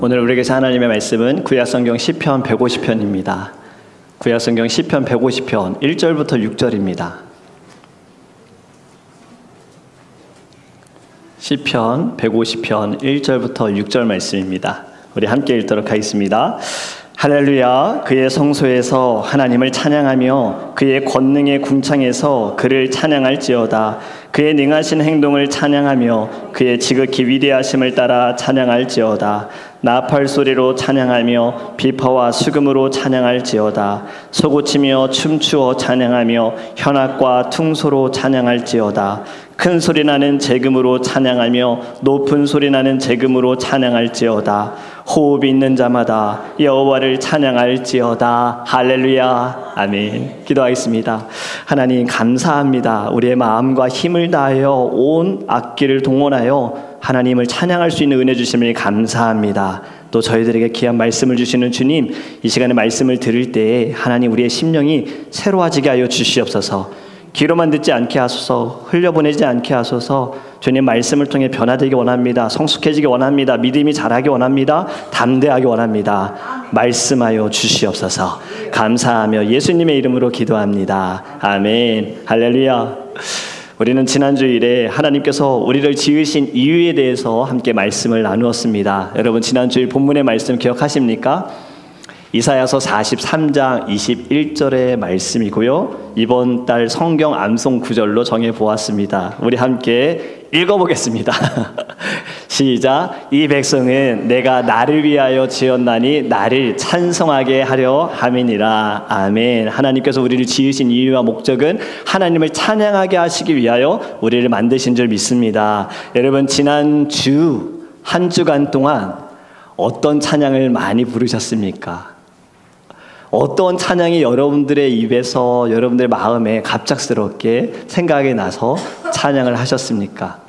오늘 우리에게서 하나님의 말씀은 구약성경 시편 150편입니다. 구약성경 시편 150편 1절부터 6절입니다. 시편 150편 1절부터 6절 말씀입니다. 우리 함께 읽도록 하겠습니다. 할렐루야. 그의 성소에서 하나님을 찬양하며 그의 권능의 궁창에서 그를 찬양할지어다. 그의 능하신 행동을 찬양하며 그의 지극히 위대하심을 따라 찬양할지어다. 나팔 소리로 찬양하며 비파와 수금으로 찬양할지어다. 소고치며 춤추어 찬양하며 현악과 퉁소로 찬양할지어다. 큰 소리 나는 재금으로 찬양하며 높은 소리 나는 재금으로 찬양할지어다. 호흡이 있는 자마다 여호와를 찬양할지어다. 할렐루야. 아멘. 기도하겠습니다. 하나님 감사합니다. 우리의 마음과 힘을 다하여 온 악기를 동원하여 하나님을 찬양할 수 있는 은혜 주심을 감사합니다. 또 저희들에게 귀한 말씀을 주시는 주님, 이 시간에 말씀을 들을 때에 하나님 우리의 심령이 새로워지게 하여 주시옵소서. 귀로만 듣지 않게 하소서. 흘려보내지 않게 하소서. 주님 말씀을 통해 변화되기 원합니다. 성숙해지기 원합니다. 믿음이 자라기 원합니다. 담대하기 원합니다. 말씀하여 주시옵소서. 감사하며 예수님의 이름으로 기도합니다. 아멘. 할렐루야. 우리는 지난 주일에 하나님께서 우리를 지으신 이유에 대해서 함께 말씀을 나누었습니다. 여러분 지난 주일 본문의 말씀 기억하십니까? 이사야서 43장 21절의 말씀이고요. 이번 달 성경 암송 구절로 정해보았습니다. 우리 함께 읽어보겠습니다. 시작. 이 백성은 내가 나를 위하여 지었나니 나를 찬송하게 하려 함이니라. 아멘. 하나님께서 우리를 지으신 이유와 목적은 하나님을 찬양하게 하시기 위하여 우리를 만드신 줄 믿습니다. 여러분 지난 주 한 주간 동안 어떤 찬양을 많이 부르셨습니까? 어떤 찬양이 여러분들의 입에서 여러분들의 마음에 갑작스럽게 생각이 나서 찬양을 하셨습니까?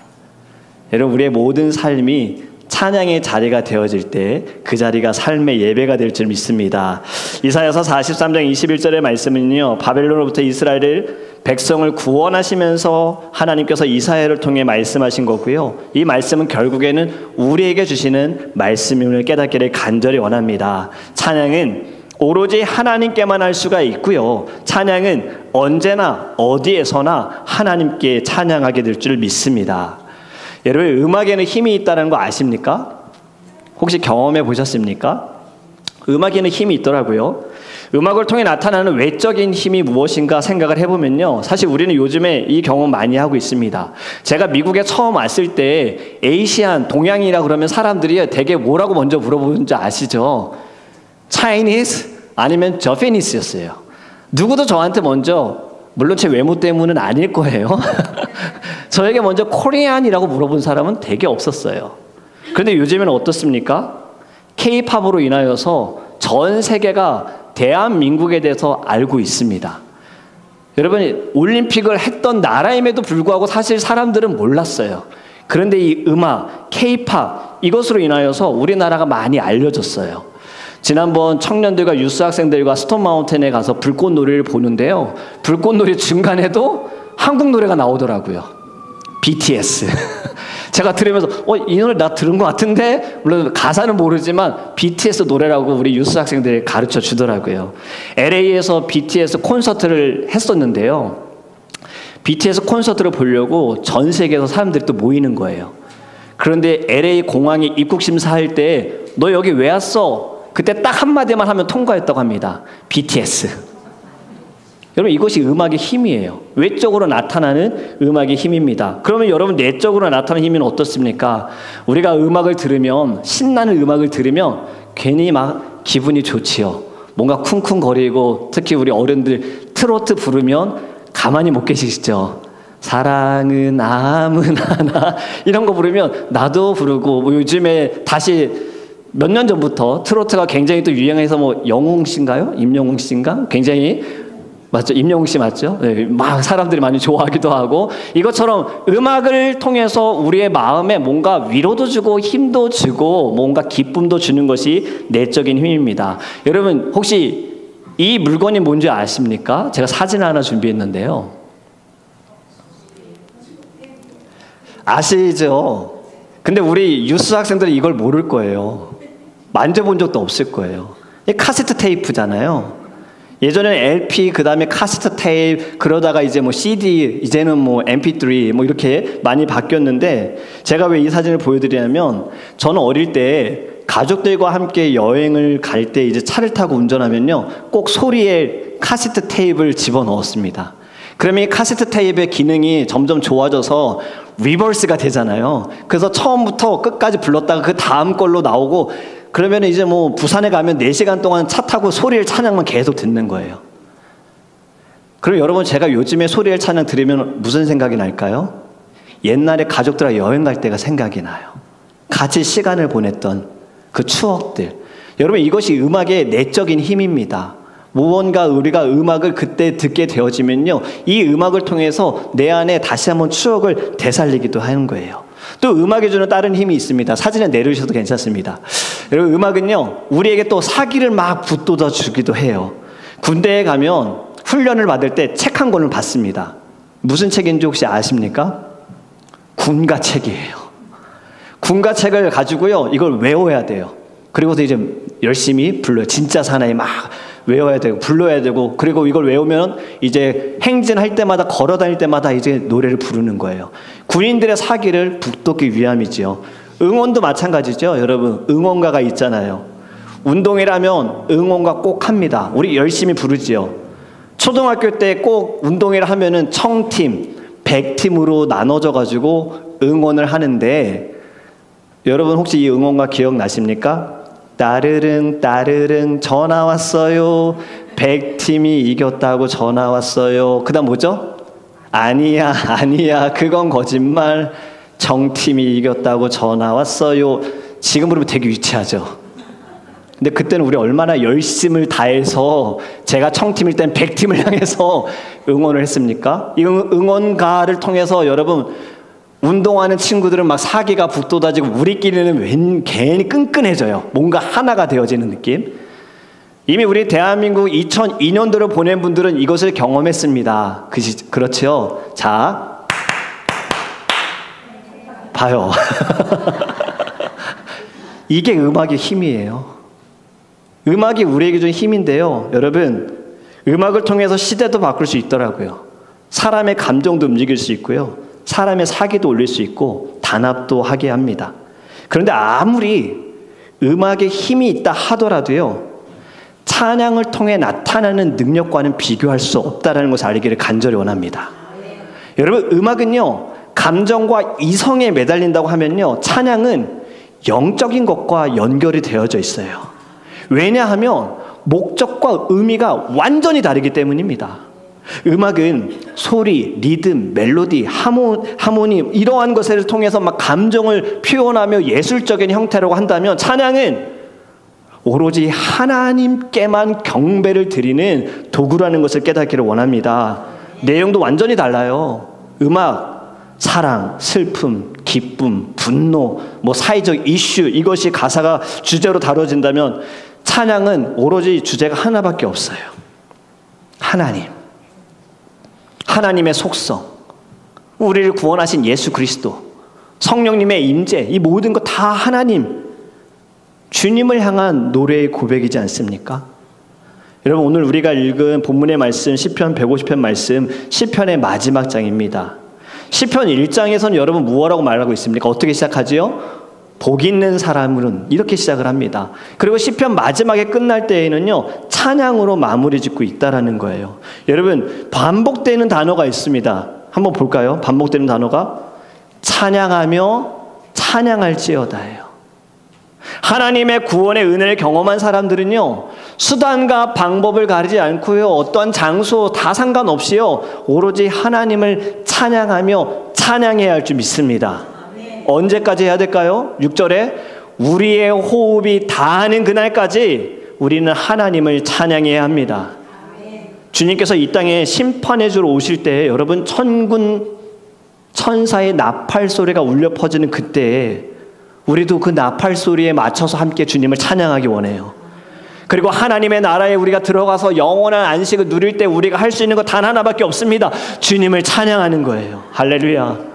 여러분 우리의 모든 삶이 찬양의 자리가 되어질 때 그 자리가 삶의 예배가 될 줄 믿습니다. 이사야서 43장 21절의 말씀은요, 바벨론으로부터 이스라엘을 백성을 구원하시면서 하나님께서 이사야를 통해 말씀하신 거고요. 이 말씀은 결국에는 우리에게 주시는 말씀임을 깨닫기를 간절히 원합니다. 찬양은 오로지 하나님께만 할 수가 있고요. 찬양은 언제나 어디에서나 하나님께 찬양하게 될 줄 믿습니다. 여러분 음악에는 힘이 있다는 거 아십니까? 혹시 경험해 보셨습니까? 음악에는 힘이 있더라고요. 음악을 통해 나타나는 외적인 힘이 무엇인가 생각을 해보면요, 사실 우리는 요즘에 이 경험 많이 하고 있습니다. 제가 미국에 처음 왔을 때 에이시안, 동양이라 그러면 사람들이 되게 뭐라고 먼저 물어보는지 아시죠? Chinese 아니면 Japanese였어요. 누구도 저한테 먼저, 물론 제 외모 때문은 아닐 거예요. 저에게 먼저 코리안이라고 물어본 사람은 되게 없었어요. 그런데 요즘에는 어떻습니까? K-팝으로 인하여서 전 세계가 대한민국에 대해서 알고 있습니다. 여러분 올림픽을 했던 나라임에도 불구하고 사실 사람들은 몰랐어요. 그런데 이 음악, K-팝 이것으로 인하여서 우리나라가 많이 알려졌어요. 지난번 청년들과 유스 학생들과 스톤 마운틴에 가서 불꽃놀이를 보는데요, 불꽃놀이 중간에도 한국 노래가 나오더라고요. BTS. 제가 들으면서 이 노래 나 들은 것 같은데, 물론 가사는 모르지만 BTS 노래라고 우리 유스 학생들이 가르쳐 주더라고요. LA에서 BTS 콘서트를 했었는데요, BTS 콘서트를 보려고 전 세계에서 사람들이 또 모이는 거예요. 그런데 LA 공항에 입국 심사할 때 너 여기 왜 왔어? 그때 딱 한마디만 하면 통과했다고 합니다. BTS. 여러분 이것이 음악의 힘이에요. 외적으로 나타나는 음악의 힘입니다. 그러면 여러분 내적으로 나타나는 힘은 어떻습니까? 우리가 음악을 들으면, 신나는 음악을 들으면 괜히 막 기분이 좋지요. 뭔가 쿵쿵거리고, 특히 우리 어른들 트로트 부르면 가만히 못 계시죠. 사랑은 아무나 이런 거 부르면 나도 부르고, 뭐 요즘에 다시 몇 년 전부터 트로트가 굉장히 또 유행해서 뭐 영웅 씨인가요? 임영웅 씨인가? 굉장히 맞죠? 임영웅 씨 맞죠? 네, 막 사람들이 많이 좋아하기도 하고, 이것처럼 음악을 통해서 우리의 마음에 뭔가 위로도 주고 힘도 주고 뭔가 기쁨도 주는 것이 내적인 힘입니다. 여러분 혹시 이 물건이 뭔지 아십니까? 제가 사진 하나 준비했는데요. 아시죠? 근데 우리 유스 학생들은 이걸 모를 거예요. 만져본 적도 없을 거예요. 이 카세트 테이프잖아요. 예전에는 LP, 그 다음에 카세트 테이프, 그러다가 이제 뭐 CD, 이제는 뭐 MP3 뭐 이렇게 많이 바뀌었는데, 제가 왜 이 사진을 보여드리냐면, 저는 어릴 때 가족들과 함께 여행을 갈 때 이제 차를 타고 운전하면요, 꼭 소리에 카세트 테이프를 집어넣었습니다. 그러면 이 카세트 테이프의 기능이 점점 좋아져서 리버스가 되잖아요. 그래서 처음부터 끝까지 불렀다가 그 다음 걸로 나오고, 그러면 이제 뭐 부산에 가면 4시간 동안 차 타고 소리엘 찬양만 계속 듣는 거예요. 그럼 여러분, 제가 요즘에 소리엘 찬양 들으면 무슨 생각이 날까요? 옛날에 가족들과 여행 갈 때가 생각이 나요. 같이 시간을 보냈던 그 추억들. 여러분, 이것이 음악의 내적인 힘입니다. 무언가 우리가 음악을 그때 듣게 되어지면요, 이 음악을 통해서 내 안에 다시 한번 추억을 되살리기도 하는 거예요. 또 음악이 주는 다른 힘이 있습니다. 사진에 내려주셔도 괜찮습니다. 여러분, 음악은요, 우리에게 또 사기를 막 북돋아 주기도 해요. 군대에 가면 훈련을 받을 때 책 한 권을 받습니다. 무슨 책인지 혹시 아십니까? 군가책이에요. 군가책을 가지고요, 이걸 외워야 돼요. 그리고서 이제 열심히 불러요. 진짜 사나이 막 외워야 되고 불러야 되고, 그리고 이걸 외우면 이제 행진할 때마다, 걸어 다닐 때마다 이제 노래를 부르는 거예요. 군인들의 사기를 북돋기 위함이지요. 응원도 마찬가지죠. 여러분, 응원가가 있잖아요. 운동회라면 응원가 꼭 합니다. 우리 열심히 부르지요. 초등학교 때 꼭 운동회를 하면은 청팀, 백팀으로 나눠져 가지고 응원을 하는데, 여러분 혹시 이 응원가 기억나십니까? 따르릉 따르릉 전화 왔어요. 100팀이 이겼다고 전화 왔어요. 그 다음 뭐죠? 아니야 아니야 그건 거짓말. 정팀이 이겼다고 전화 왔어요. 지금 부르면 되게 유치하죠. 근데 그때는 우리 얼마나 열심을 다해서, 제가 청팀일 땐 100팀을 향해서 응원을 했습니까? 이 응원가를 통해서 여러분, 운동하는 친구들은 막 사기가 북돋아지고, 우리끼리는 괜히 끈끈해져요. 뭔가 하나가 되어지는 느낌. 이미 우리 대한민국 2002년도를 보낸 분들은 이것을 경험했습니다. 그렇죠? 자, 봐요. 이게 음악의 힘이에요. 음악이 우리에게 준 힘인데요, 여러분, 음악을 통해서 시대도 바꿀 수 있더라고요. 사람의 감정도 움직일 수 있고요, 사람의 사기도 올릴 수 있고, 단합도 하게 합니다. 그런데 아무리 음악에 힘이 있다 하더라도요, 찬양을 통해 나타나는 능력과는 비교할 수 없다는 것을 알기를 간절히 원합니다. 여러분, 음악은요, 감정과 이성에 매달린다고 하면요, 찬양은 영적인 것과 연결이 되어져 있어요. 왜냐하면 목적과 의미가 완전히 다르기 때문입니다. 음악은 소리, 리듬, 멜로디, 하모니 이러한 것을 통해서 막 감정을 표현하며 예술적인 형태라고 한다면, 찬양은 오로지 하나님께만 경배를 드리는 도구라는 것을 깨닫기를 원합니다. 내용도 완전히 달라요. 음악, 사랑, 슬픔, 기쁨, 분노, 뭐 사회적 이슈, 이것이 가사가 주제로 다뤄진다면, 찬양은 오로지 주제가 하나밖에 없어요. 하나님. 하나님의 속성, 우리를 구원하신 예수 그리스도, 성령님의 임재, 이 모든 것 다 하나님, 주님을 향한 노래의 고백이지 않습니까? 여러분, 오늘 우리가 읽은 본문의 말씀, 시편 150편 말씀, 시편의 마지막 장입니다. 시편 1장에서는 여러분 무엇라고 말하고 있습니까? 어떻게 시작하지요? 복 있는 사람은, 이렇게 시작을 합니다. 그리고 시편 마지막에 끝날 때에는요, 찬양으로 마무리 짓고 있다라는 거예요. 여러분, 반복되는 단어가 있습니다. 한번 볼까요? 반복되는 단어가 찬양하며 찬양할지어다예요. 하나님의 구원의 은혜를 경험한 사람들은요, 수단과 방법을 가리지 않고요, 어떠한 장소 다 상관없이요, 오로지 하나님을 찬양하며 찬양해야 할 줄 믿습니다. 언제까지 해야 될까요? 6절에 우리의 호흡이 다하는 그날까지 우리는 하나님을 찬양해야 합니다. 주님께서 이 땅에 심판해 주러 오실 때, 여러분, 천군 천사의 나팔 소리가 울려 퍼지는 그때에 우리도 그 나팔 소리에 맞춰서 함께 주님을 찬양하기 원해요. 그리고 하나님의 나라에 우리가 들어가서 영원한 안식을 누릴 때 우리가 할 수 있는 것 단 하나밖에 없습니다. 주님을 찬양하는 거예요. 할렐루야.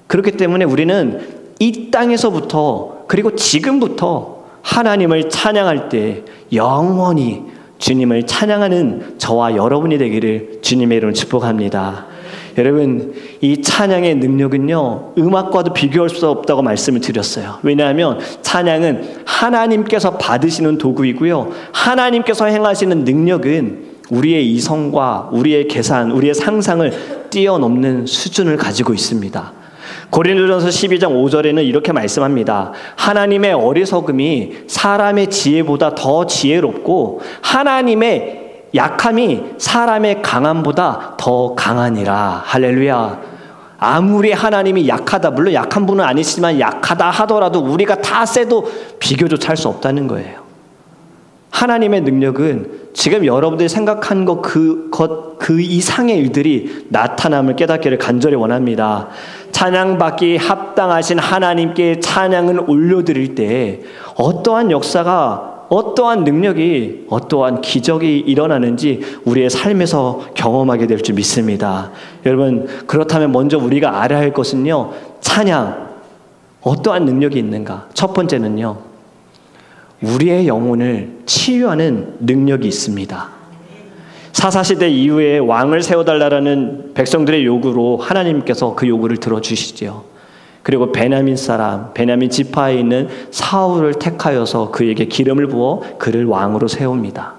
그렇기 때문에 우리는 이 땅에서부터, 그리고 지금부터 하나님을 찬양할 때 영원히 주님을 찬양하는 저와 여러분이 되기를 주님의 이름으로 축복합니다. 여러분, 이 찬양의 능력은요, 음악과도 비교할 수 없다고 말씀을 드렸어요. 왜냐하면 찬양은 하나님께서 받으시는 도구이고요, 하나님께서 행하시는 능력은 우리의 이성과 우리의 계산, 우리의 상상을 뛰어넘는 수준을 가지고 있습니다. 고린도전서 12장 5절에는 이렇게 말씀합니다. 하나님의 어리석음이 사람의 지혜보다 더 지혜롭고 하나님의 약함이 사람의 강함보다 더 강하니라. 할렐루야. 아무리 하나님이 약하다, 물론 약한 분은 아니시지만 약하다 하더라도 우리가 다 세도 비교조차 할 수 없다는 거예요. 하나님의 능력은 지금 여러분들이 생각한 그 이상의 일들이 나타남을 깨닫기를 간절히 원합니다. 찬양받기 합당하신 하나님께 찬양을 올려드릴 때 어떠한 역사가, 어떠한 능력이, 어떠한 기적이 일어나는지 우리의 삶에서 경험하게 될 줄 믿습니다. 여러분, 그렇다면 먼저 우리가 알아야 할 것은요, 찬양, 어떠한 능력이 있는가? 첫 번째는요, 우리의 영혼을 치유하는 능력이 있습니다. 사사시대 이후에 왕을 세워달라는 백성들의 요구로 하나님께서 그 요구를 들어주시죠. 그리고 베냐민 지파에 있는 사울을 택하여서 그에게 기름을 부어 그를 왕으로 세웁니다.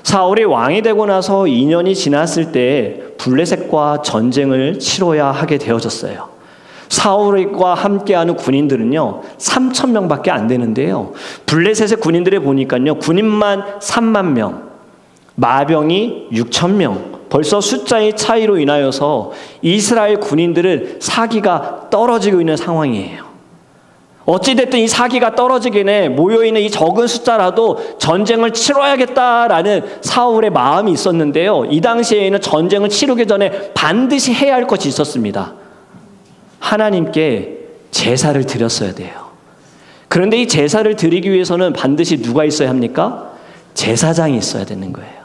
사울이 왕이 되고 나서 2년이 지났을 때 블레셋과 전쟁을 치러야 하게 되어졌어요. 사울과 함께하는 군인들은요 3,000명밖에 안 되는데요, 블레셋의 군인들을 보니까요 군인만 3만 명, 마병이 6,000명, 벌써 숫자의 차이로 인하여서 이스라엘 군인들은 사기가 떨어지고 있는 상황이에요. 어찌됐든 이 사기가 떨어지기에 모여있는 이 적은 숫자라도 전쟁을 치러야겠다라는 사울의 마음이 있었는데요, 이 당시에는 전쟁을 치르기 전에 반드시 해야 할 것이 있었습니다. 하나님께 제사를 드렸어야 돼요. 그런데 이 제사를 드리기 위해서는 반드시 누가 있어야 합니까? 제사장이 있어야 되는 거예요.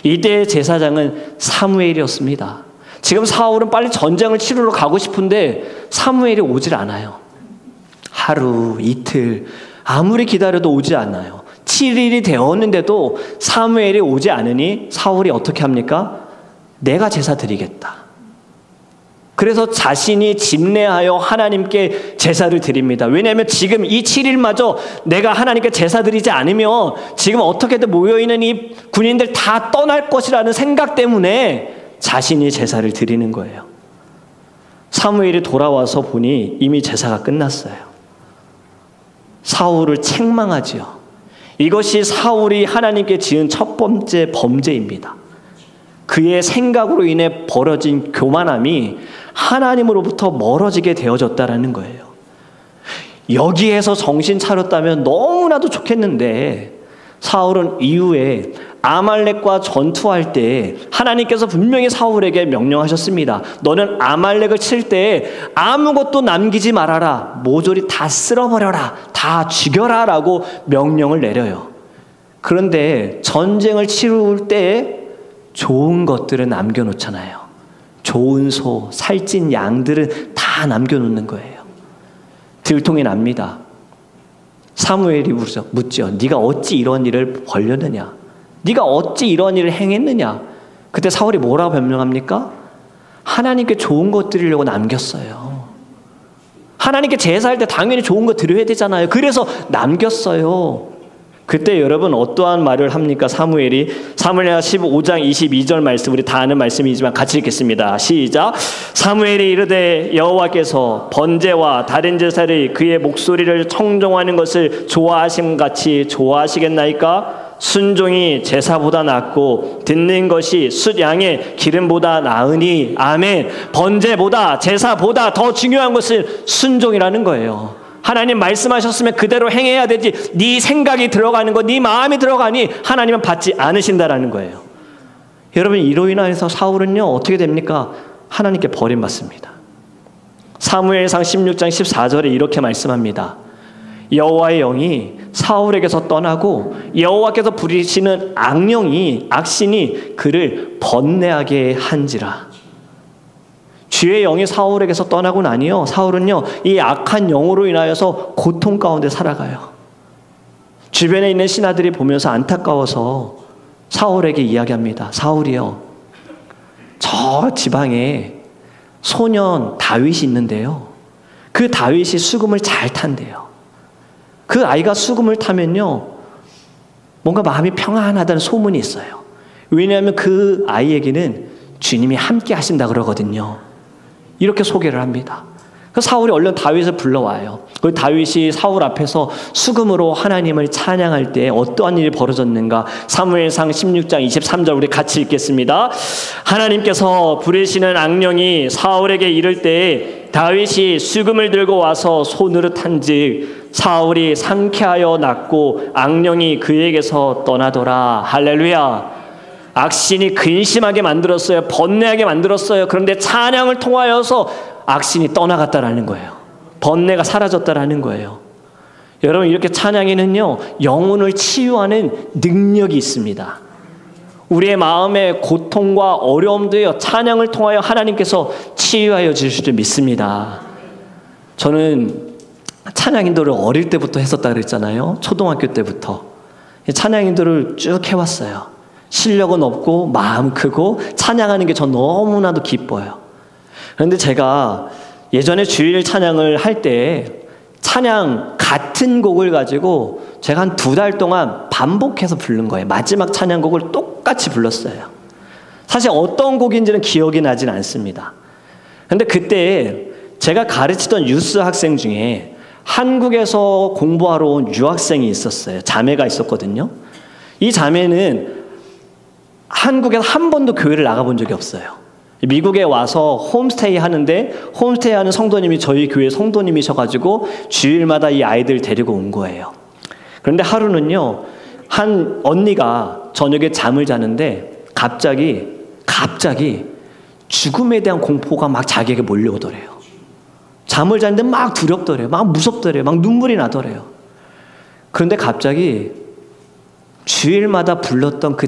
이때의 제사장은 사무엘이었습니다. 지금 사울은 빨리 전쟁을 치르러 가고 싶은데 사무엘이 오질 않아요. 하루, 이틀, 아무리 기다려도 오지 않아요. 7일이 되었는데도 사무엘이 오지 않으니 사울이 어떻게 합니까? 내가 제사 드리겠다. 그래서 자신이 집례하여 하나님께 제사를 드립니다. 왜냐하면 지금 이 7일마저 내가 하나님께 제사 드리지 않으면 지금 어떻게든 모여있는 이 군인들 다 떠날 것이라는 생각 때문에 자신이 제사를 드리는 거예요. 사무엘이 돌아와서 보니 이미 제사가 끝났어요. 사울을 책망하지요. 이것이 사울이 하나님께 지은 첫 번째 범죄입니다. 그의 생각으로 인해 벌어진 교만함이 하나님으로부터 멀어지게 되어졌다라는 거예요. 여기에서 정신 차렸다면 너무나도 좋겠는데, 사울은 이후에 아말렉과 전투할 때 하나님께서 분명히 사울에게 명령하셨습니다. 너는 아말렉을 칠 때 아무것도 남기지 말아라. 모조리 다 쓸어버려라. 다 죽여라 라고 명령을 내려요. 그런데 전쟁을 치를 때 좋은 것들은 남겨놓잖아요. 좋은 소, 살찐 양들은 다 남겨놓는 거예요. 들통이 납니다. 사무엘이 묻죠. 네가 어찌 이런 일을 벌였느냐? 네가 어찌 이런 일을 행했느냐? 그때 사울이 뭐라고 변명합니까? 하나님께 좋은 것 드리려고 남겼어요. 하나님께 제사할 때 당연히 좋은 거 드려야 되잖아요. 그래서 남겼어요. 그때 여러분 어떠한 말을 합니까? 사무엘이 사무엘하 15장 22절 말씀, 우리 다 아는 말씀이지만 같이 읽겠습니다. 시작. 사무엘이 이르되 여호와께서 번제와 다른 제사를 그의 목소리를 청종하는 것을 좋아하심같이 좋아하시겠나이까? 순종이 제사보다 낫고 듣는 것이 숫양의 기름보다 나으니. 아멘. 번제보다 제사보다 더 중요한 것은 순종이라는 거예요. 하나님 말씀하셨으면 그대로 행해야 되지, 네 생각이 들어가는 거, 네 마음이 들어가니 하나님은 받지 않으신다라는 거예요. 여러분, 이로 인해서 사울은요 어떻게 됩니까? 하나님께 버림받습니다. 사무엘상 16장 14절에 이렇게 말씀합니다. 여호와의 영이 사울에게서 떠나고 여호와께서 부리시는 악신이 그를 번뇌하게 한지라. 주의 영이 사울에게서 떠나고 나니요, 사울은요 이 악한 영으로 인하여서 고통 가운데 살아가요. 주변에 있는 신하들이 보면서 안타까워서 사울에게 이야기합니다. 사울이요, 저 지방에 소년 다윗이 있는데요, 그 다윗이 수금을 잘 탄대요. 그 아이가 수금을 타면요 뭔가 마음이 평안하다는 소문이 있어요. 왜냐하면 그 아이에게는 주님이 함께 하신다 그러거든요. 이렇게 소개를 합니다. 사울이 얼른 다윗을 불러와요. 그 다윗이 사울 앞에서 수금으로 하나님을 찬양할 때 어떠한 일이 벌어졌는가? 사무엘상 16장 23절 우리 같이 읽겠습니다. 하나님께서 부르시는 악령이 사울에게 이를 때에 다윗이 수금을 들고 와서 손으로 탄즉 사울이 상쾌하여 낫고 악령이 그에게서 떠나더라. 할렐루야. 악신이 근심하게 만들었어요. 번뇌하게 만들었어요. 그런데 찬양을 통하여서 악신이 떠나갔다라는 거예요. 번뇌가 사라졌다라는 거예요. 여러분, 이렇게 찬양에는요 영혼을 치유하는 능력이 있습니다. 우리의 마음의 고통과 어려움도요 찬양을 통하여 하나님께서 치유하여 주실 줄 믿습니다. 저는 찬양 인도를 어릴 때부터 했었다 그랬잖아요. 초등학교 때부터 찬양 인도를 쭉 해왔어요. 실력은 없고 마음 크고 찬양하는 게 전 너무나도 기뻐요. 그런데 제가 예전에 주일 찬양을 할 때 찬양 같은 곡을 가지고 제가 한 2달 동안 반복해서 부른 거예요. 마지막 찬양곡을 똑같이 불렀어요. 사실 어떤 곡인지는 기억이 나진 않습니다. 그런데 그때 제가 가르치던 유스 학생 중에 한국에서 공부하러 온 유학생이 있었어요. 자매가 있었거든요. 이 자매는 한국에서 한 번도 교회를 나가본 적이 없어요. 미국에 와서 홈스테이 하는데 홈스테이 하는 성도님이 저희 교회 성도님이셔가지고 주일마다 이 아이들 데리고 온 거예요. 그런데 하루는요 한 언니가 저녁에 잠을 자는데 갑자기 죽음에 대한 공포가 막 자기에게 몰려오더래요. 잠을 자는데 막 두렵더래요. 막 무섭더래요. 막 눈물이 나더래요. 그런데 갑자기 주일마다 불렀던 그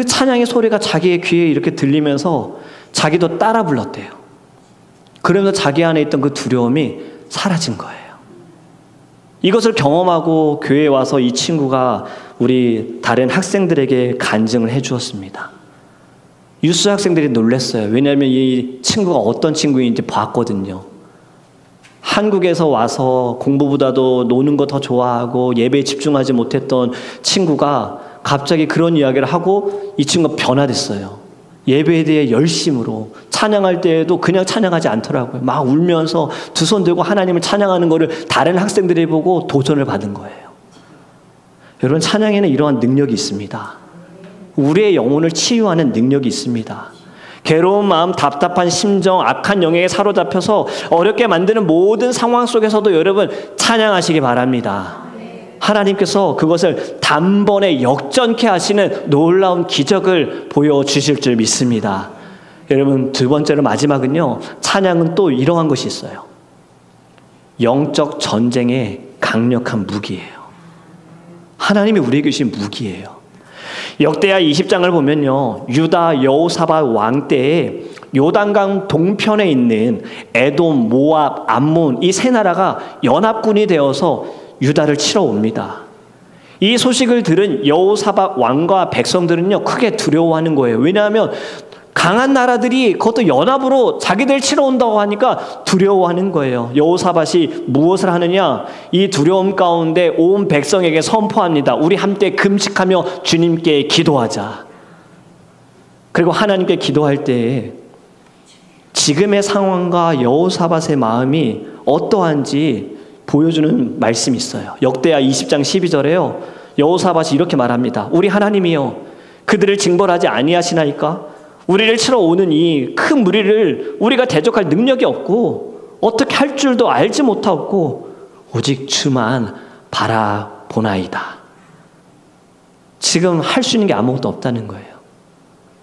찬양의 소리가 자기의 귀에 이렇게 들리면서 자기도 따라 불렀대요. 그러면서 자기 안에 있던 그 두려움이 사라진 거예요. 이것을 경험하고 교회에 와서 이 친구가 우리 다른 학생들에게 간증을 해 주었습니다. 유스 학생들이 놀랐어요. 왜냐하면 이 친구가 어떤 친구인지 봤거든요. 한국에서 와서 공부보다도 노는 거 더 좋아하고 예배에 집중하지 못했던 친구가 갑자기 그런 이야기를 하고 이 친구가 변화됐어요. 예배에 대해 열심으로 찬양할 때에도 그냥 찬양하지 않더라고요. 막 울면서 두 손 들고 하나님을 찬양하는 거를 다른 학생들이 보고 도전을 받은 거예요. 여러분, 찬양에는 이러한 능력이 있습니다. 우리의 영혼을 치유하는 능력이 있습니다. 괴로운 마음, 답답한 심정, 악한 영역에 사로잡혀서 어렵게 만드는 모든 상황 속에서도 여러분 찬양하시기 바랍니다. 하나님께서 그것을 단번에 역전케 하시는 놀라운 기적을 보여주실 줄 믿습니다. 여러분, 두 번째로 마지막은요, 찬양은 또 이러한 것이 있어요. 영적 전쟁의 강력한 무기예요. 하나님이 우리에게 주신 무기예요. 역대하 20장을 보면요, 유다 여호사밧 왕 때에 요단강 동편에 있는 에돔, 모압, 암몬 이 세 나라가 연합군이 되어서 유다를 치러 옵니다. 이 소식을 들은 여호사밧 왕과 백성들은요 크게 두려워하는 거예요. 왜냐하면 강한 나라들이 그것도 연합으로 자기들 치러 온다고 하니까 두려워하는 거예요. 여호사밧이 무엇을 하느냐? 이 두려움 가운데 온 백성에게 선포합니다. 우리 함께 금식하며 주님께 기도하자. 그리고 하나님께 기도할 때 지금의 상황과 여호사밧의 마음이 어떠한지 보여주는 말씀이 있어요. 역대하 20장 12절에요. 여호사밧이 이렇게 말합니다. 우리 하나님이여, 그들을 징벌하지 아니하시나이까? 우리를 치러 오는 이 큰 무리를 우리가 대적할 능력이 없고 어떻게 할 줄도 알지 못하고 오직 주만 바라보나이다. 지금 할 수 있는 게 아무것도 없다는 거예요.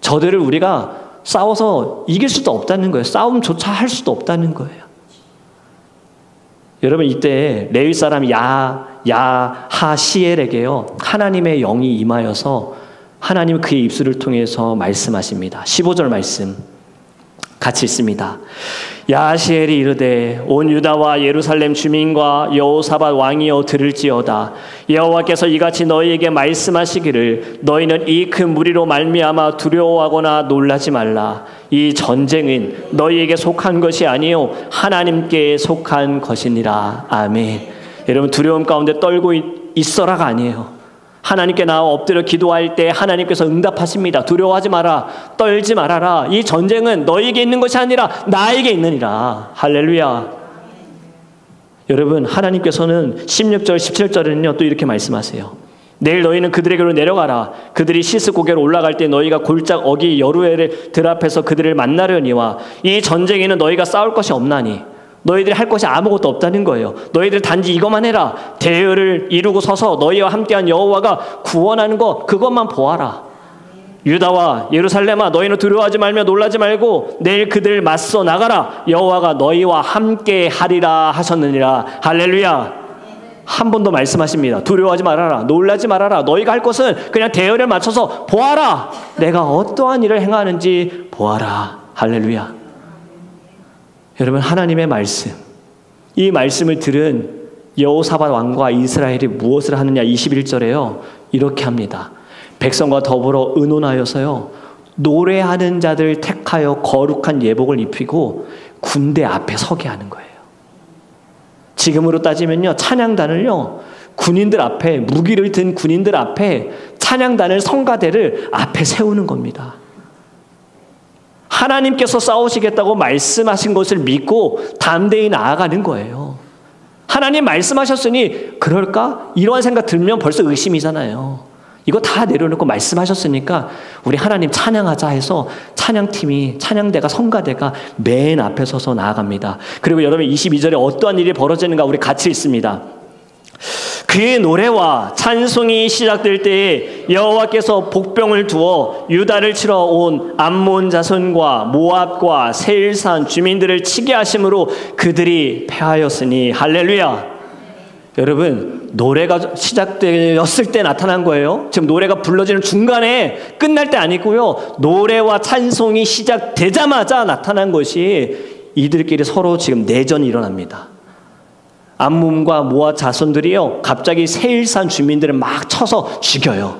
저들을 우리가 싸워서 이길 수도 없다는 거예요. 싸움조차 할 수도 없다는 거예요. 여러분, 이때 레위 사람 야하시엘에게요 하나님의 영이 임하여서 하나님 그의 입술을 통해서 말씀하십니다. 15절 말씀 같이 있습니다. 야시엘이 이르되 온 유다와 예루살렘 주민과 여호사밧 왕이여 들을지어다. 여호와께서 이같이 너희에게 말씀하시기를 너희는 이 큰 무리로 말미암아 두려워하거나 놀라지 말라. 이 전쟁은 너희에게 속한 것이 아니요 하나님께 속한 것이니라. 아멘. 여러분, 두려움 가운데 떨고 있어라가 아니에요. 하나님께 나와 엎드려 기도할 때 하나님께서 응답하십니다. 두려워하지 마라. 떨지 말아라. 이 전쟁은 너에게 있는 것이 아니라 나에게 있느니라. 할렐루야. 여러분, 하나님께서는 16절 17절에는요 또 이렇게 말씀하세요. 내일 너희는 그들에게로 내려가라. 그들이 시스 고개로 올라갈 때 너희가 골짝 어기 여루엘의 들 앞에서 그들을 만나려니와 이 전쟁에는 너희가 싸울 것이 없나니 너희들이 할 것이 아무것도 없다는 거예요. 너희들 단지 이것만 해라. 대열을 이루고 서서 너희와 함께한 여호와가 구원하는 것, 그것만 보아라. 유다와 예루살렘아, 너희는 두려워하지 말며 놀라지 말고 내일 그들 맞서 나가라. 여호와가 너희와 함께 하리라 하셨느니라. 할렐루야. 한 번 더 말씀하십니다. 두려워하지 말아라. 놀라지 말아라. 너희가 할 것은 그냥 대열에 맞춰서 보아라. 내가 어떠한 일을 행하는지 보아라. 할렐루야. 여러분, 하나님의 말씀, 이 말씀을 들은 여호사밧 왕과 이스라엘이 무엇을 하느냐. 21절에요 이렇게 합니다. 백성과 더불어 의논하여서요 노래하는 자들 택하여 거룩한 예복을 입히고 군대 앞에 서게 하는 거예요. 지금으로 따지면요 찬양단을요 군인들 앞에, 무기를 든 군인들 앞에 찬양단을, 성가대를 앞에 세우는 겁니다. 하나님께서 싸우시겠다고 말씀하신 것을 믿고 담대히 나아가는 거예요. 하나님 말씀하셨으니 그럴까? 이러한 생각 들면 벌써 의심이잖아요. 이거 다 내려놓고 말씀하셨으니까 우리 하나님 찬양하자 해서 찬양팀이, 찬양대가, 성가대가 맨 앞에 서서 나아갑니다. 그리고 여러분 22절에 어떠한 일이 벌어지는가 우리 같이 읽습니다. 그의 노래와 찬송이 시작될 때에 여호와께서 복병을 두어 유다를 치러 온 암몬 자손과 모압과 세일산 주민들을 치게 하심으로 그들이 패하였으니. 할렐루야. 여러분, 노래가 시작되었을 때 나타난 거예요. 지금 노래가 불러지는 중간에 끝날 때 아니고요. 노래와 찬송이 시작되자마자 나타난 것이 이들끼리 서로 지금 내전이 일어납니다. 암몬과 모압 자손들이요 갑자기 세일산 주민들을 막 쳐서 죽여요.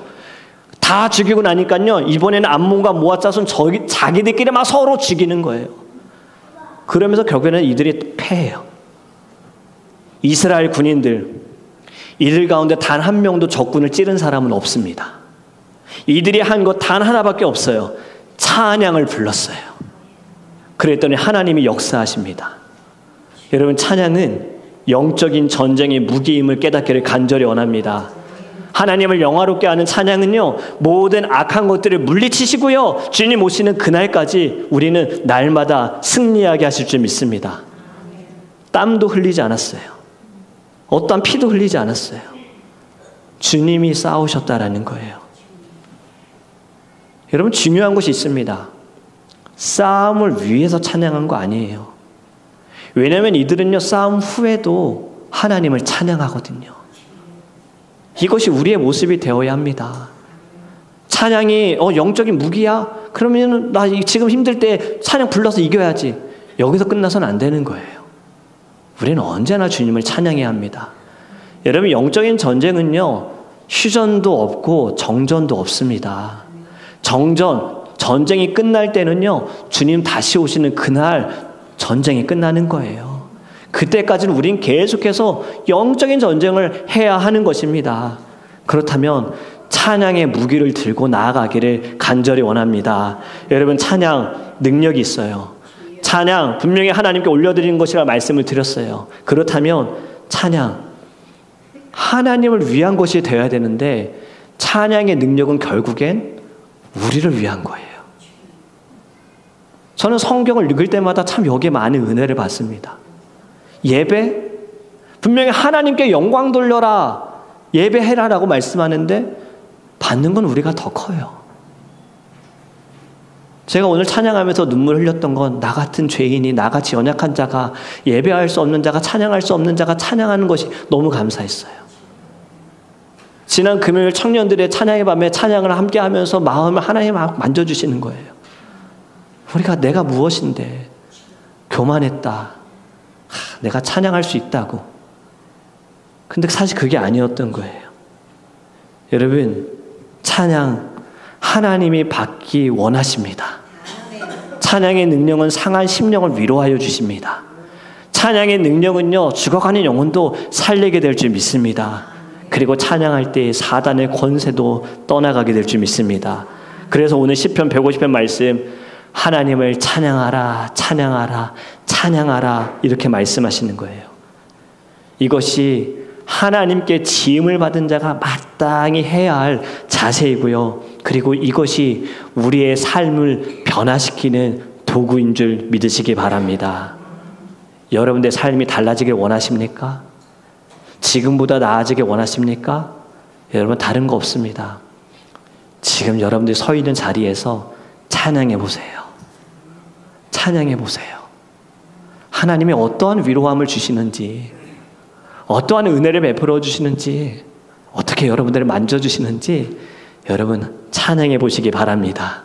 다 죽이고 나니까요 이번에는 암몬과 모압 자손 자기들끼리 막 서로 죽이는 거예요. 그러면서 결국에는 이들이 패해요. 이스라엘 군인들, 이들 가운데 단 한 명도 적군을 찌른 사람은 없습니다. 이들이 한 것 단 하나밖에 없어요. 찬양을 불렀어요. 그랬더니 하나님이 역사하십니다. 여러분, 찬양은 영적인 전쟁의 무기임을 깨닫기를 간절히 원합니다. 하나님을 영화롭게 하는 찬양은요 모든 악한 것들을 물리치시고요 주님 오시는 그날까지 우리는 날마다 승리하게 하실 줄 믿습니다. 땀도 흘리지 않았어요. 어떠한 피도 흘리지 않았어요. 주님이 싸우셨다라는 거예요. 여러분, 중요한 것이 있습니다. 싸움을 위해서 찬양한 거 아니에요. 왜냐하면 이들은요 싸움 후에도 하나님을 찬양하거든요. 이것이 우리의 모습이 되어야 합니다. 찬양이 영적인 무기야? 그러면 나 지금 힘들 때 찬양 불러서 이겨야지. 여기서 끝나서는 안 되는 거예요. 우리는 언제나 주님을 찬양해야 합니다. 여러분, 영적인 전쟁은요 휴전도 없고 정전도 없습니다. 전쟁이 끝날 때는요 주님 다시 오시는 그날 전쟁이 끝나는 거예요. 그때까지는 우린 계속해서 영적인 전쟁을 해야 하는 것입니다. 그렇다면 찬양의 무기를 들고 나아가기를 간절히 원합니다. 여러분, 찬양 능력이 있어요. 찬양 분명히 하나님께 올려드리는 것이라 말씀을 드렸어요. 그렇다면 찬양 하나님을 위한 것이 되어야 되는데 찬양의 능력은 결국엔 우리를 위한 거예요. 저는 성경을 읽을 때마다 참 여기에 많은 은혜를 받습니다. 예배? 분명히 하나님께 영광 돌려라, 예배해라라고 말씀하는데 받는 건 우리가 더 커요. 제가 오늘 찬양하면서 눈물 흘렸던 건 나 같은 죄인이, 나같이 연약한 자가, 예배할 수 없는 자가, 찬양할 수 없는 자가 찬양하는 것이 너무 감사했어요. 지난 금요일 청년들의 찬양의 밤에 찬양을 함께 하면서 마음을 하나님 만져주시는 거예요. 우리가 내가 무엇인데 교만했다. 내가 찬양할 수 있다고. 근데 사실 그게 아니었던 거예요. 여러분, 찬양 하나님이 받기 원하십니다. 찬양의 능력은 상한 심령을 위로하여 주십니다. 찬양의 능력은요, 죽어가는 영혼도 살리게 될 줄 믿습니다. 그리고 찬양할 때 사단의 권세도 떠나가게 될 줄 믿습니다. 그래서 오늘 시편 150편 말씀, 하나님을 찬양하라, 찬양하라, 찬양하라 이렇게 말씀하시는 거예요. 이것이 하나님께 지음을 받은 자가 마땅히 해야 할 자세이고요. 그리고 이것이 우리의 삶을 변화시키는 도구인 줄 믿으시기 바랍니다. 여러분의 삶이 달라지길 원하십니까? 지금보다 나아지길 원하십니까? 여러분, 다른 거 없습니다. 지금 여러분들이 서 있는 자리에서 찬양해 보세요. 찬양해 보세요. 하나님이 어떠한 위로함을 주시는지, 어떠한 은혜를 베풀어 주시는지, 어떻게 여러분들을 만져주시는지 여러분 찬양해 보시기 바랍니다.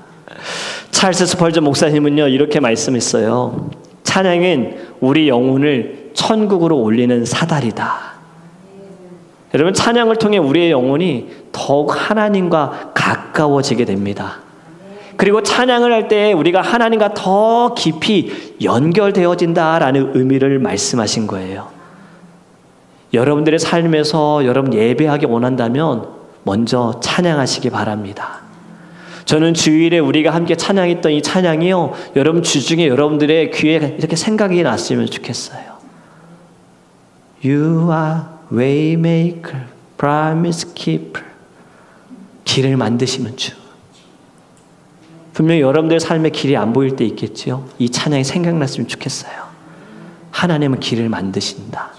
찰스 스펄전 목사님은요, 이렇게 말씀했어요. 찬양은 우리 영혼을 천국으로 올리는 사다리다. 여러분, 찬양을 통해 우리의 영혼이 더욱 하나님과 가까워지게 됩니다. 그리고 찬양을 할 때 우리가 하나님과 더 깊이 연결되어진다라는 의미를 말씀하신 거예요. 여러분들의 삶에서 여러분 예배하기 원한다면 먼저 찬양하시기 바랍니다. 저는 주일에 우리가 함께 찬양했던 이 찬양이요, 여러분 주중에 여러분들의 귀에 이렇게 생각이 났으면 좋겠어요. You are waymaker, promise keeper. 길을 만드시는 주. 분명히 여러분들의 삶에 길이 안 보일 때 있겠지요. 이 찬양이 생각났으면 좋겠어요. 하나님은 길을 만드신다.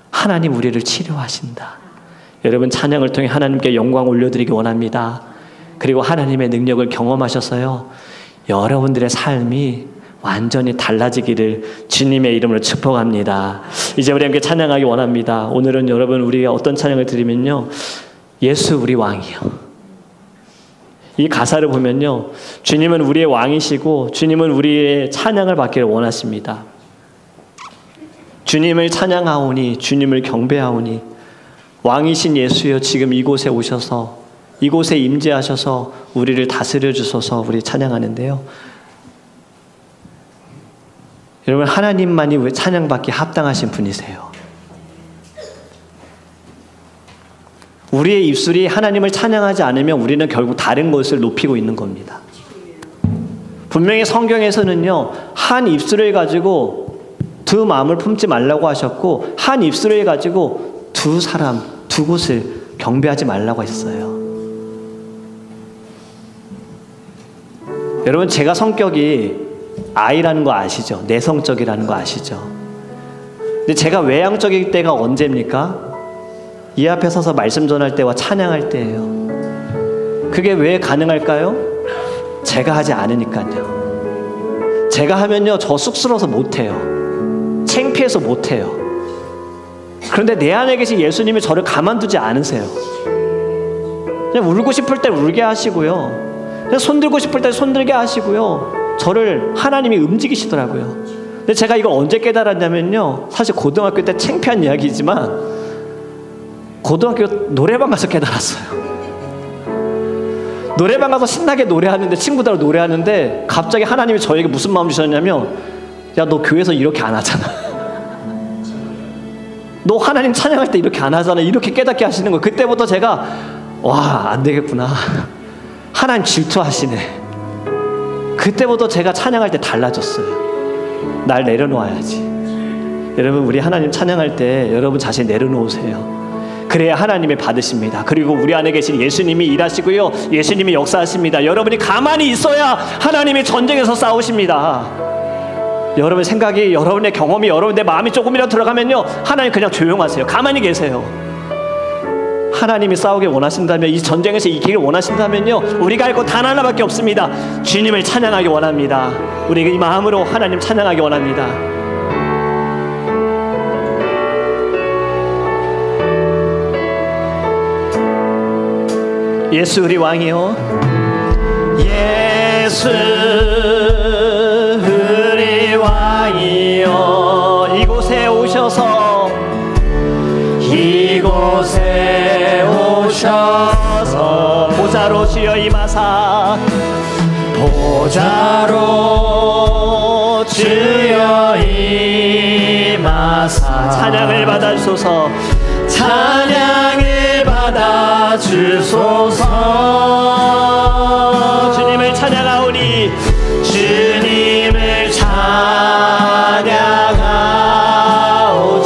하나님 우리를 치료하신다. 여러분, 찬양을 통해 하나님께 영광 올려드리기 원합니다. 그리고 하나님의 능력을 경험하셔서요, 여러분들의 삶이 완전히 달라지기를 주님의 이름으로 축복합니다. 이제 우리 함께 찬양하기 원합니다. 오늘은 여러분, 우리가 어떤 찬양을 드리면요, 예수 우리 왕이요. 이 가사를 보면요, 주님은 우리의 왕이시고 주님은 우리의 찬양을 받기를 원하십니다. 주님을 찬양하오니, 주님을 경배하오니, 왕이신 예수여 지금 이곳에 오셔서, 이곳에 임재하셔서 우리를 다스려 주소서. 우리 찬양하는데요, 여러분, 하나님만이 왜 찬양받기 합당하신 분이세요. 우리의 입술이 하나님을 찬양하지 않으면 우리는 결국 다른 것을 높이고 있는 겁니다. 분명히 성경에서는요, 한 입술을 가지고 두 마음을 품지 말라고 하셨고, 한 입술을 가지고 두 사람, 두 곳을 경배하지 말라고 했어요. 여러분, 제가 성격이 I라는 거 아시죠? 내성적이라는 거 아시죠? 근데 제가 외향적일 때가 언제입니까? 이 앞에 서서 말씀 전할 때와 찬양할 때예요. 그게 왜 가능할까요? 제가 하지 않으니까요. 제가 하면요, 저 쑥스러워서 못해요. 창피해서 못해요. 그런데 내 안에 계신 예수님이 저를 가만두지 않으세요. 그냥 울고 싶을 때 울게 하시고요, 그냥 손들고 싶을 때 손들게 하시고요, 저를 하나님이 움직이시더라고요. 근데 제가 이걸 언제 깨달았냐면요, 사실 고등학교 때 창피한 이야기지만 고등학교 노래방 가서 깨달았어요. 노래방 가서 신나게 노래하는데, 친구들하고 노래하는데 갑자기 하나님이 저에게 무슨 마음 주셨냐면, 야, 너 교회에서 이렇게 안 하잖아. 너 하나님 찬양할 때 이렇게 안 하잖아. 이렇게 깨닫게 하시는 거예요. 그때부터 제가, 와, 안 되겠구나. 하나님 질투하시네. 그때부터 제가 찬양할 때 달라졌어요. 날 내려놓아야지. 여러분, 우리 하나님 찬양할 때 여러분 자신 내려놓으세요. 그래야 하나님이 받으십니다. 그리고 우리 안에 계신 예수님이 일하시고요, 예수님이 역사하십니다. 여러분이 가만히 있어야 하나님이 전쟁에서 싸우십니다. 여러분의 생각이, 여러분의 경험이, 여러분의 마음이 조금이라도 들어가면요, 하나님 그냥 조용하세요. 가만히 계세요. 하나님이 싸우길 원하신다면, 이 전쟁에서 이기길 원하신다면요, 우리가 할 것 단 하나밖에 없습니다. 주님을 찬양하기 원합니다. 우리가 이 마음으로 하나님 찬양하기 원합니다. 예수 우리 왕이요, 예수 왕이여 이곳에 오셔서 보좌로 주여 임하사 보좌로 주여 임하사 찬양을 받아주소서 찬양을 받아주소서 주님을 찬양하오니 주님을 찬양하오니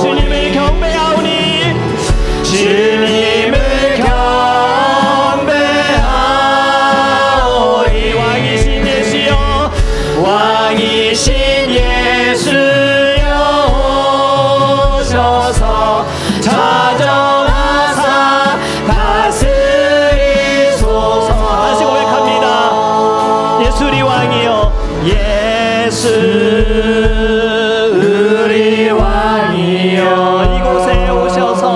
주님을 경배하오니 주님을 경배하오니 왕이신 예수여 왕이신 예수여 오셔서 찾아와사 다스리소서 다시 고백합니다. 예수 우리 왕이여 예수 우리 왕이여 이곳에 오셔서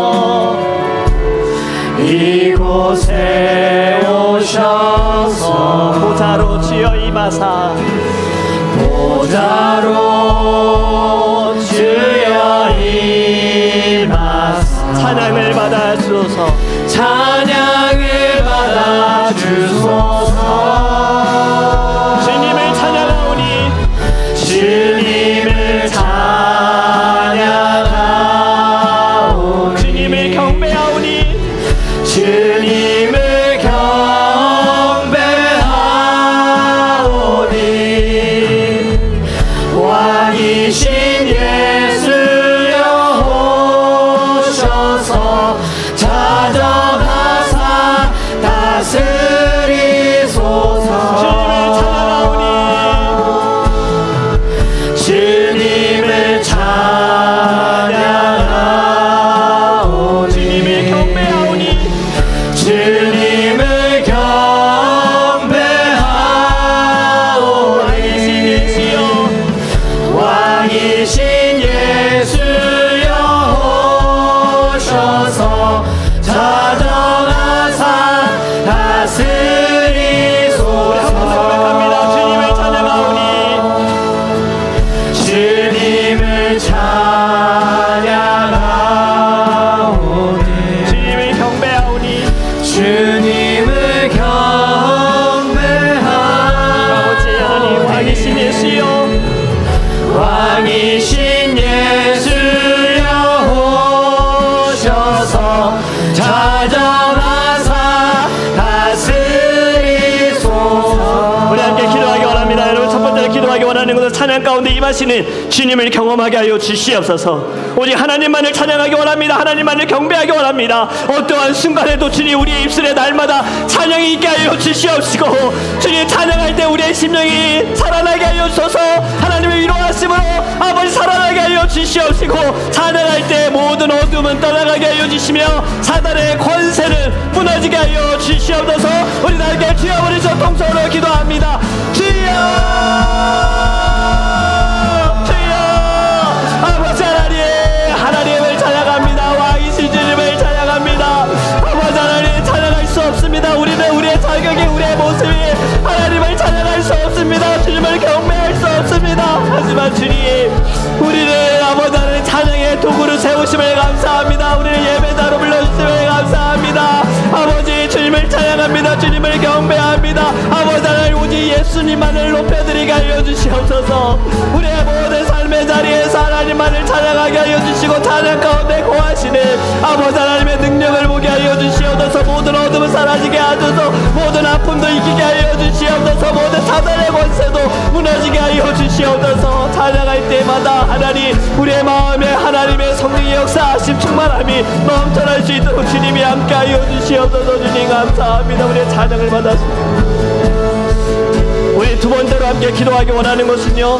보좌로 주여 임하사 보좌로 주여 임하사 찬양을 받아주소서 찬양을 받아주소서 주님을 찬양하오니 주님을 찬양하오니 주님을 경배하오니 주님을 경배하오니 왕이신 예수여 오셔서 찾아가사 다스리소서 주님을 찬양하오니 주님을 경배하오니 주님을 경배하오니 왕이신 예수여 오셔서 찾아가사 다스리소서 주님을 찬양하오니 주님을 찬양하오니 주님을 경배하오니 주님을 아버지 하나님 경배하오니 왕이신 예수여 왕이신 예수여 오셔서 찾아가사 다스리소서 우리 함께 기도하기 원합니다. 여러분 첫 번째로 기도하기 원하는 것은 찬양 가운데 임하시는 주님을 경험하게 하여 주시옵소서. 오직 하나님만을 찬양하기 원합니다. 하나님만을 경배하기 원합니다. 어떠한 순간에도 주님 우리의 입술에 날마다 찬양이 있게 하여 주시옵시고 주님 찬양할 때 우리의 심령이 살아나게 하여 주소서. 하나님의 위로하심으로 아버지 살아나게 하여 주시옵시고 찬양할 때 모든 어둠은 떠나가게 하여 주시며 사단의 권세는 무너지게 하여 주시옵소서. 우리 날개 주여 우리 저 통성으로 기도합니다. 주여 아버지 하나님을 찬양합니다. 왕이신 주님을 찬양합니다. 아버지 하나님 찬양할 수 없습니다. 우리는 우리의 자격이 우리의 모습이 하나님을 찬양할 수 없습니다. 주님을 경배할 수 없습니다. 하지만 주님 우리를 아버지 하나님 찬양의 도구로 세우심을 감사합니다. 우리를 예배자로 불러주심을 감사합니다. 아버지 주님을 찬양합니다. 주님을 경배합니다. 아버지 하나님 오직 예수님만을 높여드리게 하여 주시옵소서. 우리의 모든 삶의 자리에서 하나님만을 찬양하게 하여 주시고 찬양 가운데 거하시는 아버지 하나님의 능력을 보게 하여 주시옵소서. 모든 어둠을 사라지게 하소서. 모든 아픔도 이기게 하여 주시옵소서. 모든 사단의 권세도 무너지게 하여 주시옵소서. 찬양할 때마다 하나님 우리의 마음에 하나님의 성령의 역사하심 충만함이 넘쳐날 수 있도록 주님이 함께 하여 주시옵소서. 주님 감사합니다. 우리의 찬양을 받아주시옵소서. 우리 두 번째로 함께 기도하기 원하는 것은요,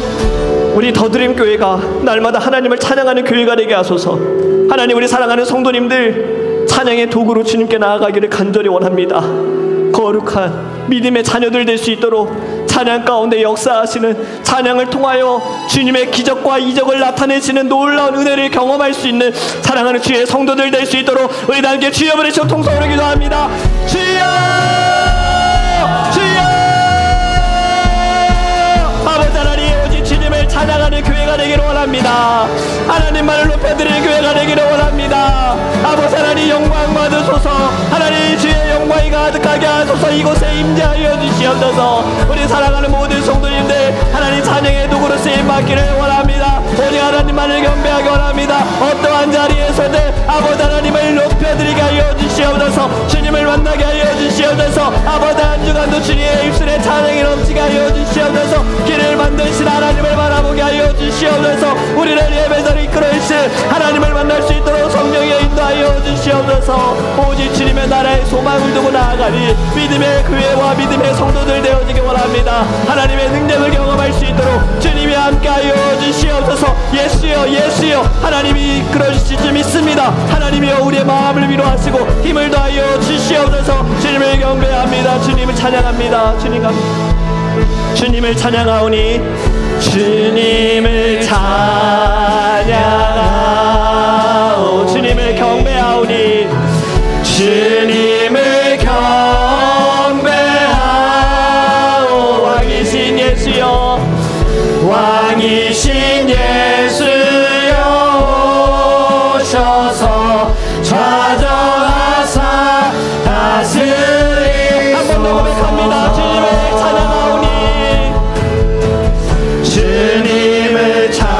우리 더드림 교회가 날마다 하나님을 찬양하는 교회가 되게 하소서. 하나님 우리 사랑하는 성도님들 찬양의 도구로 주님께 나아가기를 간절히 원합니다. 거룩한 믿음의 자녀들 될 수 있도록 찬양 가운데 역사하시는, 찬양을 통하여 주님의 기적과 이적을 나타내시는 놀라운 은혜를 경험할 수 있는 사랑하는 주의 성도들 될 수 있도록 우리 다 함께 주여 부르시고 통성으로 기도합니다. 주여 주여. 아버지 하나님 오직 주님을 찬양하는 교회가 교회가 되기를 원합니다. 하나님만을 높여드리는 교회가 되기를 원합니다. 아버지 하나님 영광 받으소서. 하나님 주의 영광이 가득하게 하소서. 이곳에 임재하여 주시옵소서. 우리 사랑하는 모든 성도님들 하나님 찬양의 도구로 쓰임 받기를 원합니다. 오직 하나님만을 경배하기 원합니다. 어떠한 자리에서든 아버지 하나님을 높여드리게 하여 주시옵소서. 주님을 만나게 하여 주시옵소서. 아버지 한 주간도 주님의 입술에 찬양이 넘치게 하여 주시옵소서. 길을 만드신 하나님을 바라보게 하여 주시옵소서. 우리를 예배자로 이끌어 주신 하나님을 만날 수 있도록 성령의 인도하여 주시옵소서. 오직 주님의 나라의 소망을 두고 나아가니 믿음의 교회와 믿음의 성도들 되어지기 원합니다. 하나님의 능력을 경험할 수 있도록 주님이 함께하여 주시옵소서. 예수여 예수여 하나님이 이끌어 주실 줄 믿습니다. 하나님이여 우리의 마음을 위로하시고 힘을 더하여 주시옵소서. 주님을 경배합니다. 주님을 찬양합니다. 주님을 찬양하오니 주님을 찬양하오. 주님을 경배하오니 주님을 경배하오. 왕이신 예수여 왕이신 예수여 오셔서 좌정하사 다스리. 한 번 더 고백합니다. 주님을 찬양하오니 주님을 찬양하오.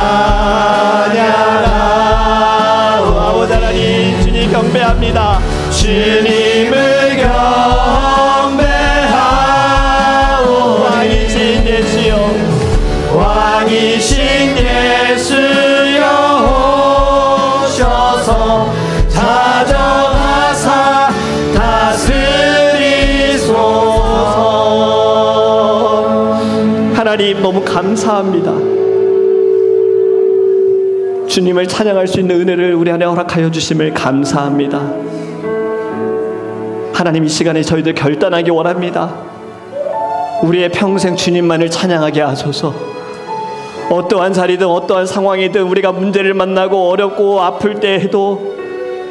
아버지 하나님 주님 경배합니다. 주님을 경배하오. 왕이신 예수여 왕이신 예수여 오셔서 자정하사 다스리소서. 하나님 너무 감사합니다. 주님을 찬양할 수 있는 은혜를 우리 안에 허락하여 주심을 감사합니다. 하나님 이 시간에 저희들 결단하기 원합니다. 우리의 평생 주님만을 찬양하게 하소서. 어떠한 자리든 어떠한 상황이든 우리가 문제를 만나고 어렵고 아플 때에도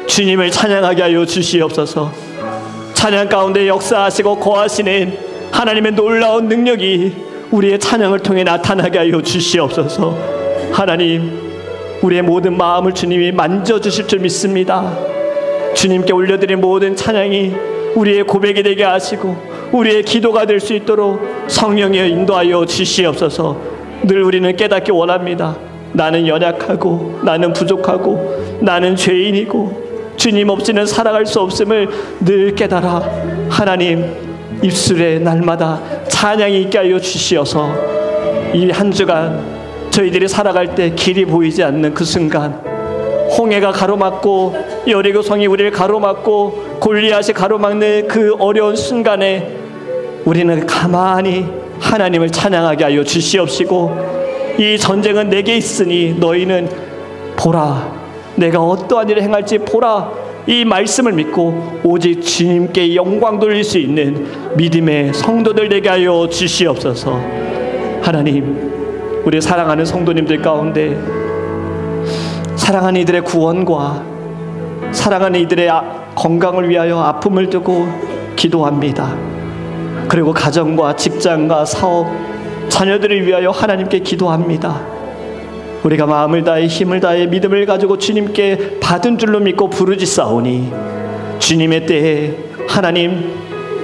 주님을 찬양하게 하여 주시옵소서. 찬양 가운데 역사하시고 거하시는 하나님의 놀라운 능력이 우리의 찬양을 통해 나타나게 하여 주시옵소서. 하나님 우리의 모든 마음을 주님이 만져주실 줄 믿습니다. 주님께 올려드린 모든 찬양이 우리의 고백이 되게 하시고 우리의 기도가 될 수 있도록 성령이여 인도하여 주시옵소서. 늘 우리는 깨닫기 원합니다. 나는 연약하고 나는 부족하고 나는 죄인이고 주님 없이는 살아갈 수 없음을 늘 깨달아 하나님 입술에 날마다 찬양이 있게 하여 주시어서 이 한 주간 저희들이 살아갈 때 길이 보이지 않는 그 순간, 홍해가 가로막고 여리고 성이 우리를 가로막고 골리앗이 가로막는 그 어려운 순간에 우리는 가만히 하나님을 찬양하게 하여 주시옵시고, 이 전쟁은 내게 있으니 너희는 보라, 내가 어떠한 일을 행할지 보라, 이 말씀을 믿고 오직 주님께 영광 돌릴 수 있는 믿음의 성도들 되게 하여 주시옵소서. 하나님, 우리 사랑하는 성도님들 가운데 사랑하는 이들의 구원과 사랑하는 이들의 건강을 위하여 아픔을 두고 기도합니다. 그리고 가정과 직장과 사업, 자녀들을 위하여 하나님께 기도합니다. 우리가 마음을 다해 힘을 다해 믿음을 가지고 주님께 받은 줄로 믿고 부르짖사오니 주님의 때에 하나님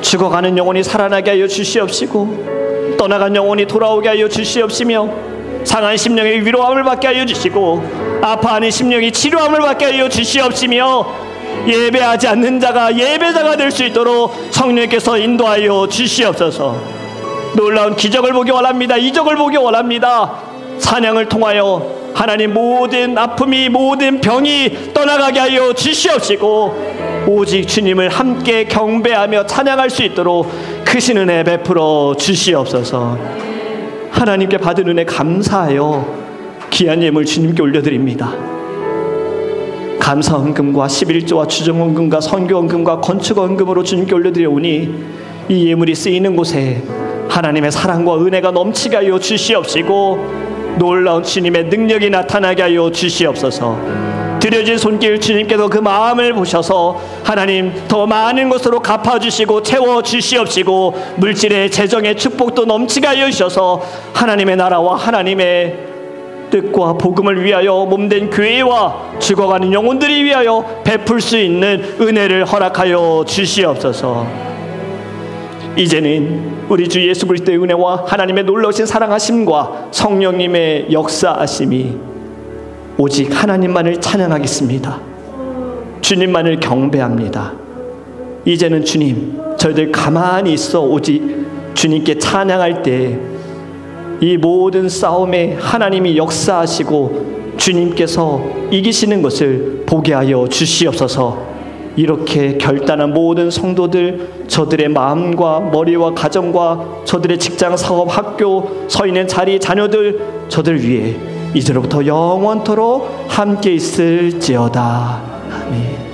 죽어가는 영혼이 살아나게 하여 주시옵시고, 떠나간 영혼이 돌아오게 하여 주시옵시며, 상한 심령의 위로함을 받게 하여 주시고 아파하는 심령이 치료함을 받게 하여 주시옵시며, 예배하지 않는 자가 예배자가 될 수 있도록 성령께서 인도하여 주시옵소서. 놀라운 기적을 보기 원합니다. 이적을 보기 원합니다. 찬양을 통하여 하나님 모든 아픔이 모든 병이 떠나가게 하여 주시옵시고, 오직 주님을 함께 경배하며 찬양할 수 있도록 크신 은혜 베풀어 주시옵소서. 하나님께 받은 은혜 감사하여 귀한 예물 주님께 올려드립니다. 감사헌금과 11조와 주정헌금과 선교헌금과 건축헌금으로 주님께 올려드려오니 이 예물이 쓰이는 곳에 하나님의 사랑과 은혜가 넘치게 하여 주시옵시고, 놀라운 주님의 능력이 나타나게 하여 주시옵소서. 드려진 손길 주님께서 그 마음을 보셔서 하나님 더 많은 것으로 갚아주시고 채워주시옵시고, 물질의 재정의 축복도 넘치게 하여 주셔서 하나님의 나라와 하나님의 뜻과 복음을 위하여 몸된 교회와 죽어가는 영혼들이 위하여 베풀 수 있는 은혜를 허락하여 주시옵소서. 이제는 우리 주 예수 그리스도의 은혜와 하나님의 놀라우신 사랑하심과 성령님의 역사하심이 오직 하나님만을 찬양하겠습니다. 주님만을 경배합니다. 이제는 주님, 저희들 가만히 있어 오직 주님께 찬양할 때 이 모든 싸움에 하나님이 역사하시고 주님께서 이기시는 것을 보게 하여 주시옵소서. 이렇게 결단한 모든 성도들, 저들의 마음과 머리와 가정과 저들의 직장, 사업, 학교, 서 있는 자리, 자녀들, 저들 위해 이제로부터 영원토록 함께 있을지어다. 아멘.